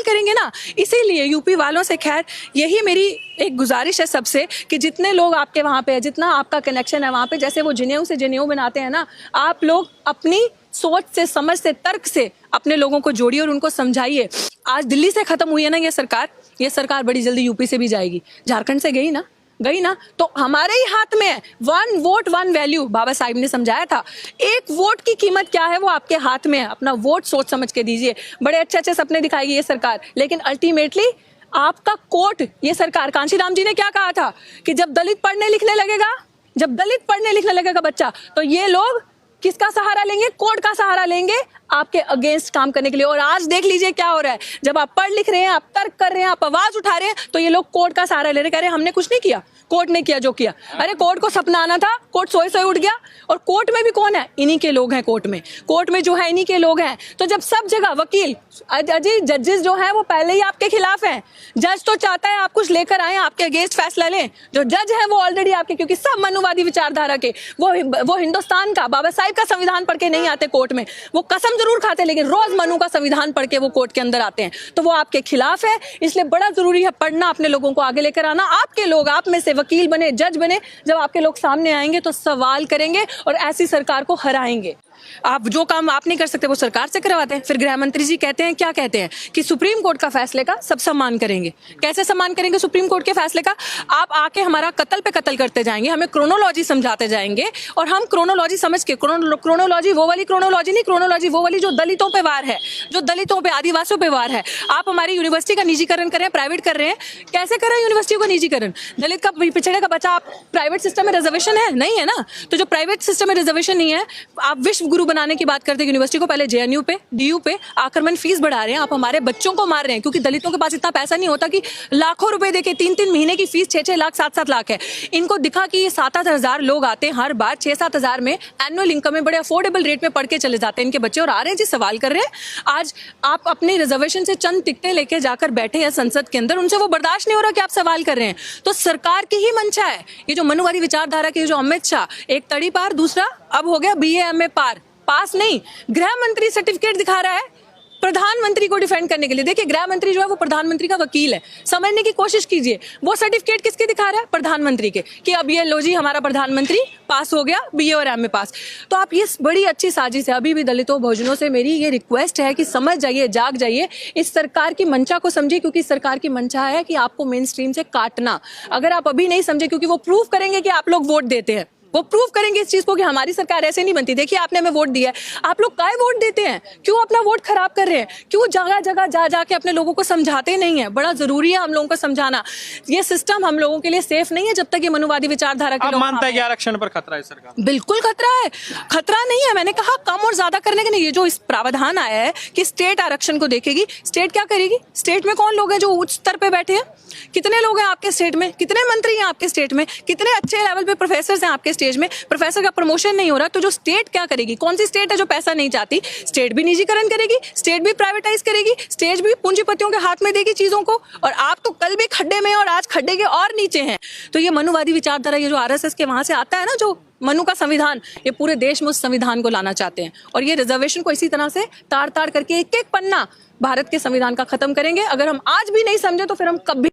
करेंगे ना। इसीलिए यूपी वालों से खैर यही मेरी एक गुजारिश है सबसे कि जितने लोग आपके वहाँ पे है, जितना आपका कनेक्शन है वहाँ पे, जैसे वो जनेऊ से जनेऊ बनाते हैं ना, आप लोग अपनी सोच से, समझ से, तर्क से अपने लोगों को जोड़िए और उनको समझाइए। आज दिल्ली से खत्म हुई है ना ये सरकार बड़ी जल्दी यूपी से भी जाएगी। झारखंड से गई ना, तो हमारे ही हाथ में है। 1 वोट 1 वैल्यू बाबा साहिब ने समझाया था। 1 वोट की कीमत क्या है वो आपके हाथ में है। अपना वोट सोच समझ के दीजिए। बड़े अच्छे सपने दिखाएगी ये सरकार, लेकिन अल्टीमेटली आपका कोर्ट, ये सरकार, कांशीराम जी ने क्या कहा था कि जब दलित पढ़ने लिखने लगेगा बच्चा, तो ये लोग किसका सहारा लेंगे? कोर्ट का सहारा लेंगे आपके अगेंस्ट काम करने के लिए। और आज देख लीजिए क्या हो रहा है। जब आप पढ़ लिख रहे हैं, आप तर्क कर रहे हैं, आप आवाज उठा रहे हैं, तो ये लोग कोर्ट का सहारा ले रहे, कह रहे हमने कुछ नहीं किया, कोर्ट ने किया जो किया। अरे कोर्ट को सपना आना था, कोर्ट सोए उठ गया। और कोर्ट में भी कौन है? इन्हीं के लोग हैं। कोर्ट में जो है इन्हीं के लोग हैं। तो जब सब जगह वकील, अजय जजेस जो है वो पहले ही आपके खिलाफ हैं। जज तो चाहता है आप कुछ लेकर आए, आपके अगेंस्ट फैसला लें। जो जज है वो ऑलरेडी आपके, क्योंकि सब मनुवादी विचारधारा के, वो हिंदुस्तान का, बाबा साहिब का संविधान पढ़ के नहीं आते कोर्ट में। वो कसम जरूर खाते, लेकिन रोज मनु का संविधान पढ़ के वो कोर्ट के अंदर आते हैं। तो वो आपके खिलाफ है। इसलिए बड़ा जरूरी है पढ़ना, अपने लोगों को आगे लेकर आना। आपके लोग, आप में से वकील बने, जज बने, जब आपके लोग सामने आएंगे तो सवाल करेंगे और ऐसी सरकार को हराएंगे। आप जो काम आप नहीं कर सकते वो सरकार से करवाते हैं। फिर गृह मंत्री जी कहते हैं, क्या कहते हैं कि सुप्रीम कोर्ट का फैसले का सब सम्मान करेंगे। कैसे सम्मान करेंगे सुप्रीम कोर्ट के फैसले का? आप आके हमारा कत्ल पे कत्ल करते जाएंगे, हमें क्रोनोलॉजी समझाते जाएंगे, और हम क्रोनोलॉजी समझ के, क्रोनोलॉजी वो वाली क्रोनोलॉजी नहीं, क्रोनोलॉजी वो वाली जो दलितों पे वार है, जो दलितों पे, आदिवासियों पे वार है। आप हमारी यूनिवर्सिटी का निजीकरण कर रहे हैं, प्राइवेट कर रहे हैं। कैसे कर रहे हैं यूनिवर्सिटी को निजीकरण? दलित का, पिछड़े का बच्चा, आप प्राइवेट सिस्टम में रिजर्वेशन है नहीं है ना, तो जो प्राइवेट सिस्टम में रिजर्वेशन नहीं है, आप विश्व गुरु बनाने की बात करते हैं यूनिवर्सिटी को, पहले जेएनयू पे, डीयू पे आक्रमण फीस बढ़ा रहे हैं। आप हमारे बच्चों को मार रहे हैं, क्योंकि दलितों के पास इतना पैसा नहीं होता कि लाखों रुपए देके 3-3 महीने की फीस 6-6 लाख 7-7 लाख है। इनको दिखा कि ये 7-8 हजार लोग आते हैं हर बार, 6-7 हजार में एनुअल इनकम में, बड़े अफोर्डेबल रेट में पढ़ के चले जाते हैं इनके बच्चे, और आ रहे हैं जी सवाल कर रहे हैं। आज आप अपने रिजर्वेशन से चंद टिकटें लेके जाकर बैठे हैं संसद के अंदर, उनसे वो बर्दाश्त नहीं हो रहा कि आप सवाल कर रहे हैं। तो सरकार की ही मंशा है ये जो मनुवादी विचारधारा के, जो अमित शाह, एक तड़ी पार, दूसरा अब हो गया BA MA पास नहीं, गृह मंत्री सर्टिफिकेट दिखा रहा है प्रधानमंत्री को डिफेंड करने के लिए। देखिए गृह मंत्री जो है वो प्रधानमंत्री का वकील है, समझने की कोशिश कीजिए। वो सर्टिफिकेट किसके दिखा रहा है? प्रधानमंत्री के, कि अब ये लो जी हमारा प्रधानमंत्री पास हो गया BA और MA पास। तो आप, ये बड़ी अच्छी साजिश है। अभी भी दलितों, बहुजनों से मेरी ये रिक्वेस्ट है कि समझ जाइए, जाग जाइए, इस सरकार की मंशा को समझिए, क्योंकि सरकार की मंशा है कि आपको मेन स्ट्रीम से काटना। अगर आप अभी नहीं समझे, क्योंकि वो प्रूव करेंगे कि आप लोग वोट देते हैं, वो प्रूव करेंगे इस चीज को कि हमारी सरकार ऐसे नहीं बनती। देखिए आपने हमें वोट दिया है, आप लोग काहे वोट देते हैं? क्यों अपना वोट खराब कर रहे हैं? क्यों जगह जगह जा जाके अपने लोगों को समझाते नहीं है? बड़ा जरूरी है हम लोगों को समझाना। ये सिस्टम हम लोगों के लिए सेफ नहीं है जब तक ये मनुवादी विचारधारा के लोग मानता है कि आरक्षण पर खतरा है सरकार? बिल्कुल खतरा है। खतरा नहीं है, मैंने कहा कम और ज्यादा करने के नहीं। ये जो इस प्रावधान आया है कि स्टेट आरक्षण को देखेगी, स्टेट क्या करेगी? स्टेट में कौन लोग हैं जो उच्च स्तर पे बैठे हैं? कितने लोग हैं आपके स्टेट में? कितने मंत्री हैं आपके स्टेट में? कितने अच्छे लेवल पे प्रोफेसर हैं आपके स्टेट में? प्रोफेसर का प्रमोशन नहीं हो रहा, तो जो स्टेट क्या करेगी? कौन सी स्टेट है जो पैसा नहीं चाहती? स्टेट भी निजीकरण करेगी, स्टेट भी प्राइवेटाइज करेगी, स्टेट भी पूंजीपतियों के हाथ में देगी चीजों को। और आप तो कल भी खड्डे में और आज खड्डे के और नीचे हैं। तो ये मनुवादी विचारधारा, ये जो RSS के वहां से आता है ना, जो मनु का संविधान, ये पूरे देश में उस संविधान को लाना चाहते हैं। और ये रिजर्वेशन को इसी तरह से ताड़ ताड़ करके एक एक पन्ना भारत के संविधान का खत्म करेंगे। अगर हम आज भी नहीं समझे तो फिर हम कभी